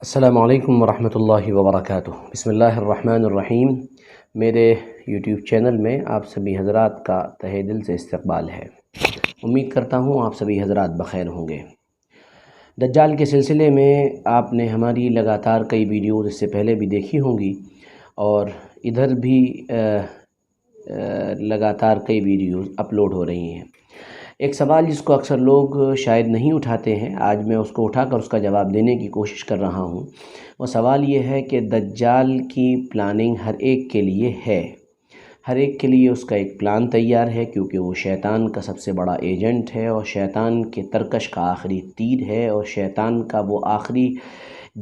السلام علیکم ورحمۃ اللہ وبرکاتہ۔ بسم اللہ الرحمن الرحیم۔ میرے یوٹیوب چینل میں آپ سبھی حضرات کا تہہ دل سے استقبال ہے۔ امید کرتا ہوں آپ سبھی حضرات بخیر ہوں گے۔ دجال کے سلسلے میں آپ نے ہماری لگاتار کئی ویڈیوز اس سے پہلے بھی دیکھی ہوں گی، اور ادھر بھی لگاتار کئی ویڈیوز اپلوڈ ہو رہی ہیں۔ ایک سوال جس کو اکثر لوگ شاید نہیں اٹھاتے ہیں، آج میں اس کو اٹھا کر اس کا جواب دینے کی کوشش کر رہا ہوں۔ وہ سوال یہ ہے کہ دجال کی پلاننگ ہر ایک کے لیے ہے، ہر ایک کے لیے اس کا ایک پلان تیار ہے، کیونکہ وہ شیطان کا سب سے بڑا ایجنٹ ہے، اور شیطان کے ترکش کا آخری تیر ہے، اور شیطان کا وہ آخری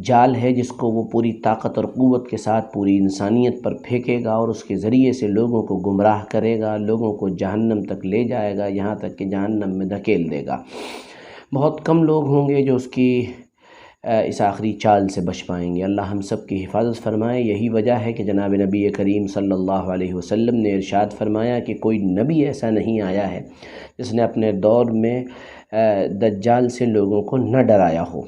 جال ہے جس کو وہ پوری طاقت اور قوت کے ساتھ پوری انسانیت پر پھینکے گا، اور اس کے ذریعے سے لوگوں کو گمراہ کرے گا، لوگوں کو جہنم تک لے جائے گا، یہاں تک کہ جہنم میں دھکیل دے گا۔ بہت کم لوگ ہوں گے جو اس کی اس آخری چال سے بچ پائیں گے۔ اللہ ہم سب کی حفاظت فرمائے۔ یہی وجہ ہے کہ جناب نبی کریم صلی اللہ علیہ وسلم نے ارشاد فرمایا کہ کوئی نبی ایسا نہیں آیا ہے جس نے اپنے دور میں دجال سے لوگوں کو نہ ڈرایا ہو۔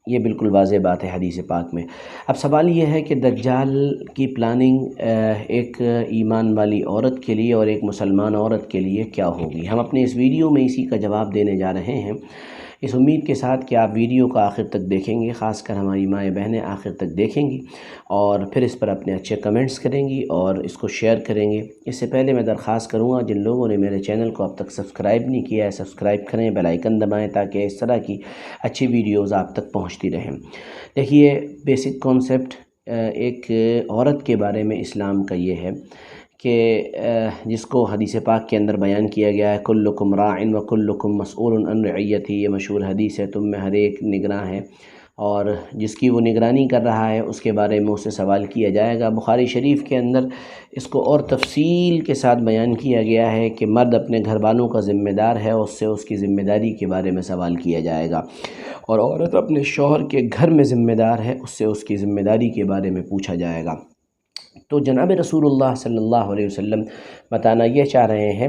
یہ بالکل واضح بات ہے حدیث پاک میں۔ اب سوال یہ ہے کہ دجال کی پلاننگ ایک ایمان والی عورت کے لیے اور ایک مسلمان عورت کے لیے کیا ہوگی؟ ہم اپنے اس ویڈیو میں اسی کا جواب دینے جا رہے ہیں، اس امید کے ساتھ کہ آپ ویڈیو کا آخر تک دیکھیں گے، خاص کر ہماری مائیں بہنیں آخر تک دیکھیں گی اور پھر اس پر اپنے اچھے کمنٹس کریں گی اور اس کو شیئر کریں گے۔ اس سے پہلے میں درخواست کروں گا جن لوگوں نے میرے چینل کو اب تک سبسکرائب نہیں کیا ہے، سبسکرائب کریں، بیل آئیکن دبائیں تاکہ اس طرح کی اچھی ویڈیوز آپ تک پہنچتی رہیں۔ دیکھیے، بیسک کانسیپٹ ایک عورت کے بارے میں اسلام کا یہ ہے کہ جس کو حدیث پاک کے اندر بیان کیا گیا ہے، کلکم راع و کلکم مسئول عن رعیتہ، یہ مشہور حدیث ہے، تم میں ہر ایک نگراں ہے، اور جس کی وہ نگرانی کر رہا ہے اس کے بارے میں اس سے سوال کیا جائے گا۔ بخاری شریف کے اندر اس کو اور تفصیل کے ساتھ بیان کیا گیا ہے کہ مرد اپنے گھر والوں کا ذمہ دار ہے، اس سے اس کی ذمہ داری کے بارے میں سوال کیا جائے گا، اور عورت اپنے شوہر کے گھر میں ذمہ دار ہے، اس سے اس کی ذمہ داری کے بارے میں پوچھا جائے گا۔ تو جناب رسول اللہ صلی اللہ علیہ وسلم بتانا یہ چاہ رہے ہیں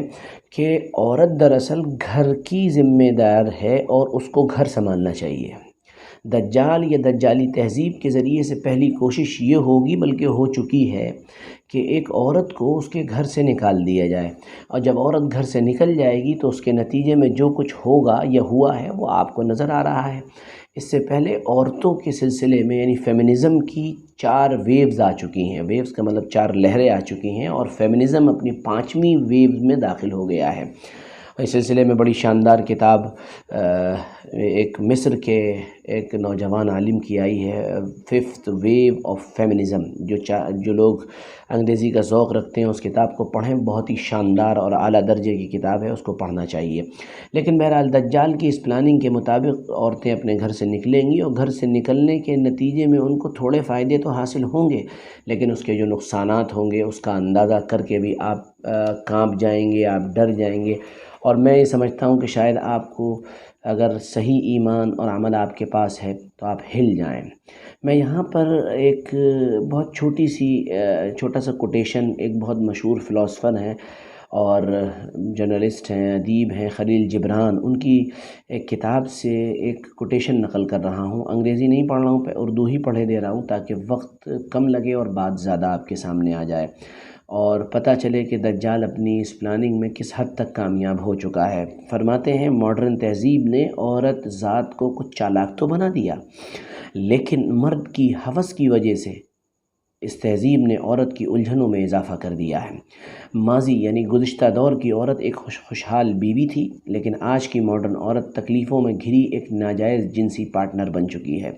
کہ عورت دراصل گھر کی ذمہ دار ہے اور اس کو گھر سنبھالنا چاہیے۔ دجال یا دجالی تہذیب کے ذریعے سے پہلی کوشش یہ ہوگی، بلکہ ہو چکی ہے، کہ ایک عورت کو اس کے گھر سے نکال دیا جائے، اور جب عورت گھر سے نکل جائے گی تو اس کے نتیجے میں جو کچھ ہوگا یا ہوا ہے وہ آپ کو نظر آ رہا ہے۔ اس سے پہلے عورتوں کے سلسلے میں یعنی فیمنزم کی 4 ویوز آ چکی ہیں، ویوز کا مطلب 4 لہریں آ چکی ہیں، اور فیمنزم اپنی 5ویں ویوز میں داخل ہو گیا ہے۔ اس سلسلے میں بڑی شاندار کتاب ایک مصر کے ایک نوجوان عالم کی آئی ہے، 5th ویو آف فیمنزم۔ جو لوگ انگریزی کا ذوق رکھتے ہیں اس کتاب کو پڑھیں، بہت ہی شاندار اور اعلیٰ درجے کی کتاب ہے، اس کو پڑھنا چاہیے۔ لیکن بہرحال دجال کی اس پلاننگ کے مطابق عورتیں اپنے گھر سے نکلیں گی، اور گھر سے نکلنے کے نتیجے میں ان کو تھوڑے فائدے تو حاصل ہوں گے، لیکن اس کے جو نقصانات ہوں گے اس کا اندازہ کر کے بھی آپ کانپ جائیں گے، آپ ڈر جائیں گے، اور میں یہ سمجھتا ہوں کہ شاید آپ کو اگر صحیح ایمان اور عمل آپ کے پاس ہے تو آپ ہل جائیں۔ میں یہاں پر ایک بہت چھوٹا سا کوٹیشن ایک بہت مشہور فلاسفر ہیں اور جرنلسٹ ہیں، ادیب ہیں، خلیل جبران، ان کی ایک کتاب سے ایک کوٹیشن نقل کر رہا ہوں۔ انگریزی نہیں پڑھ رہا ہوں، اردو ہی پڑھے دے رہا ہوں تاکہ وقت کم لگے اور بات زیادہ آپ کے سامنے آ جائے اور پتہ چلے کہ دجال اپنی اس پلاننگ میں کس حد تک کامیاب ہو چکا ہے۔ فرماتے ہیں، ماڈرن تہذیب نے عورت ذات کو کچھ چالاک تو بنا دیا، لیکن مرد کی ہوس کی وجہ سے اس تہذیب نے عورت کی الجھنوں میں اضافہ کر دیا ہے۔ ماضی یعنی گزشتہ دور کی عورت ایک خوشحال بیوی تھی، لیکن آج کی ماڈرن عورت تکلیفوں میں گھری ایک ناجائز جنسی پارٹنر بن چکی ہے۔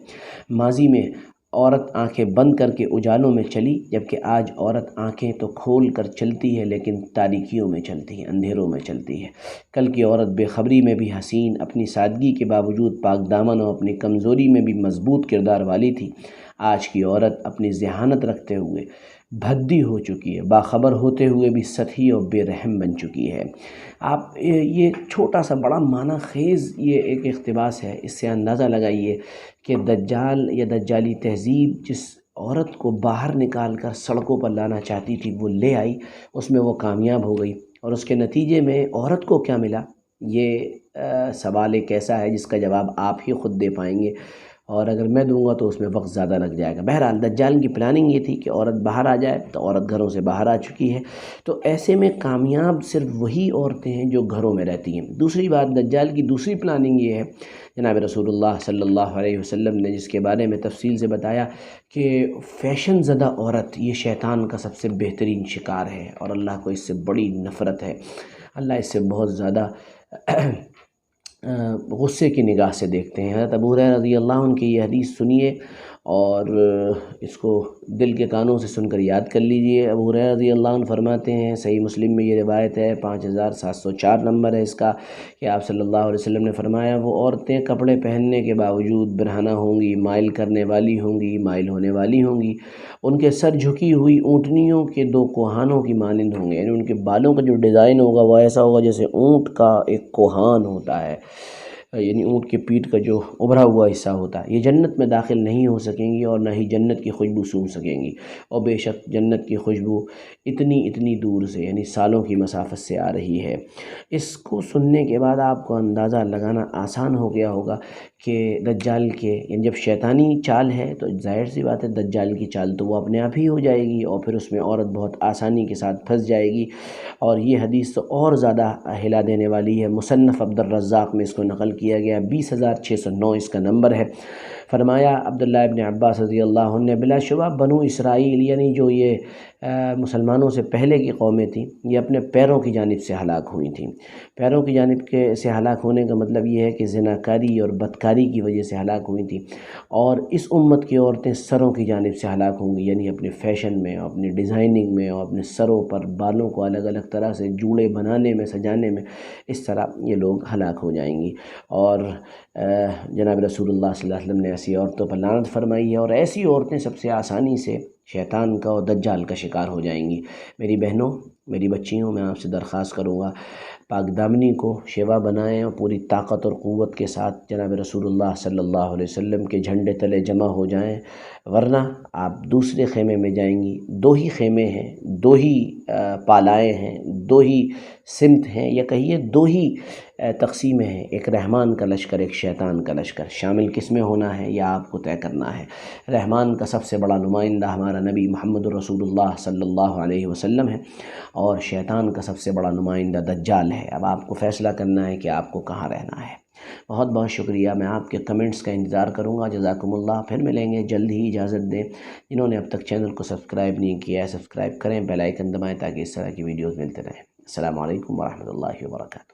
ماضی میں عورت آنکھیں بند کر کے اجالوں میں چلی، جبکہ آج عورت آنکھیں تو کھول کر چلتی ہے لیکن تاریکیوں میں چلتی ہے، اندھیروں میں چلتی ہے۔ کل کی عورت بے خبری میں بھی حسین، اپنی سادگی کے باوجود پاک دامن اور اپنی کمزوری میں بھی مضبوط کردار والی تھی۔ آج کی عورت اپنی ذہانت رکھتے ہوئے بھدی ہو چکی ہے، باخبر ہوتے ہوئے بھی سطحی اور بے رحم بن چکی ہے۔ آپ یہ چھوٹا سا بڑا معنی خیز یہ ایک اقتباس ہے، اس سے اندازہ لگائیے کہ دجال یا دجالی تہذیب جس عورت کو باہر نکال کر سڑکوں پر لانا چاہتی تھی وہ لے آئی، اس میں وہ کامیاب ہو گئی، اور اس کے نتیجے میں عورت کو کیا ملا؟ یہ سوال ایک ایسا ہے جس کا جواب آپ ہی خود دے پائیں گے، اور اگر میں دوں گا تو اس میں وقت زیادہ لگ جائے گا۔ بہرحال دجال کی پلاننگ یہ تھی کہ عورت باہر آ جائے، تو عورت گھروں سے باہر آ چکی ہے، تو ایسے میں کامیاب صرف وہی عورتیں ہیں جو گھروں میں رہتی ہیں۔ دوسری بات، دجال کی دوسری پلاننگ یہ ہے، جناب رسول اللہ صلی اللہ علیہ وسلم نے جس کے بارے میں تفصیل سے بتایا کہ فیشن زدہ عورت یہ شیطان کا سب سے بہترین شکار ہے، اور اللہ کو اس سے بڑی نفرت ہے، اللہ اس سے بہت زیادہ غصے کی نگاہ سے دیکھتے ہیں۔ حضرت ابو ہریرہ رضی اللہ عنہ کی یہ حدیث سنیے اور اس کو دل کے کانوں سے سن کر یاد کر لیجئے۔ ابو ہریرہ رضی اللہ عنہ فرماتے ہیں، صحیح مسلم میں یہ روایت ہے، 5704 نمبر ہے اس کا، کہ آپ صلی اللہ علیہ وسلم نے فرمایا، وہ عورتیں کپڑے پہننے کے باوجود برہنہ ہوں گی، مائل کرنے والی ہوں گی، مائل ہونے والی ہوں گی، ان کے سر جھکی ہوئی اونٹنیوں کے دو کوہانوں کی مانند ہوں گے، یعنی ان کے بالوں کا جو ڈیزائن ہوگا وہ ایسا ہوگا جیسے اونٹ کا ایک کوہان ہوتا ہے، یعنی اونٹ کے پیٹھ کا جو ابھرا ہوا حصہ ہوتا ہے۔ یہ جنت میں داخل نہیں ہو سکیں گی اور نہ ہی جنت کی خوشبو سونگھ سکیں گی، اور بے شک جنت کی خوشبو اتنی دور سے، یعنی سالوں کی مسافت سے آ رہی ہے۔ اس کو سننے کے بعد آپ کو اندازہ لگانا آسان ہو گیا ہوگا کہ دجال کے، یعنی جب شیطانی چال ہے تو ظاہر سی بات ہے دجال کی چال تو وہ اپنے آپ ہی ہو جائے گی، اور پھر اس میں عورت بہت آسانی کے ساتھ پھنس جائے گی۔ اور یہ حدیث تو اور زیادہ ہلا دینے والی ہے، مصنف عبد الرزاق میں اس کو نقل کیا گیا، 20609 اس کا نمبر ہے۔ فرمایا عبداللہ ابن عباس رضی اللہ عنہ نے، بلا شبہ بنو اسرائیل، یعنی جو یہ مسلمانوں سے پہلے کی قومیں تھیں، یہ اپنے پیروں کی جانب سے ہلاک ہوئی تھیں۔ پیروں کی جانب سے ہلاک ہونے کا مطلب یہ ہے کہ زناکاری اور بدکاری کی وجہ سے ہلاک ہوئی تھیں، اور اس امت کی عورتیں سروں کی جانب سے ہلاک ہوں گی، یعنی اپنے فیشن میں، اپنی ڈیزائننگ میں، اور اپنے سروں پر بالوں کو الگ الگ طرح سے جوڑے بنانے میں، سجانے میں، اس طرح یہ لوگ ہلاک ہو جائیں گی۔ اور جناب رسول اللہ صلی اللہ علیہ وسلم نے ایسی عورتوں پر لعنت فرمائی ہے، اور ایسی عورتیں سب سے آسانی سے شیطان کا اور دجال کا شکار ہو جائیں گی۔ میری بہنوں، میری بچیوں، میں آپ سے درخواست کروں گا، پاک دامنی کو شیوا بنائیں اور پوری طاقت اور قوت کے ساتھ جناب رسول اللہ صلی اللہ علیہ وسلم کے جھنڈے تلے جمع ہو جائیں، ورنہ آپ دوسرے خیمے میں جائیں گی۔ دو ہی خیمے ہیں، دو ہی پالائیں ہیں، دو ہی سمت ہیں، یا کہیے دو ہی تقسیمیں ہیں، ایک رحمان کا لشکر، ایک شیطان کا لشکر۔ شامل کس میں ہونا ہے یا آپ کو طے کرنا ہے۔ رحمان کا سب سے بڑا نمائندہ ہمارا نبی محمد رسول اللہ صلی اللہ علیہ وسلم ہے، اور شیطان کا سب سے بڑا نمائندہ دجال ہے۔ اب آپ کو فیصلہ کرنا ہے کہ آپ کو کہاں رہنا ہے۔ بہت بہت شکریہ، میں آپ کے کمنٹس کا انتظار کروں گا۔ جزاکم اللہ، پھر ملیں گے جلد ہی، اجازت دیں۔ جنہوں نے اب تک چینل کو سبسکرائب نہیں کیا ہے، سبسکرائب کریں، بیل آئیکن دبائیں تاکہ اس طرح کی ویڈیوز ملتے رہیں۔ السلام علیکم ورحمۃ اللہ وبرکاتہ۔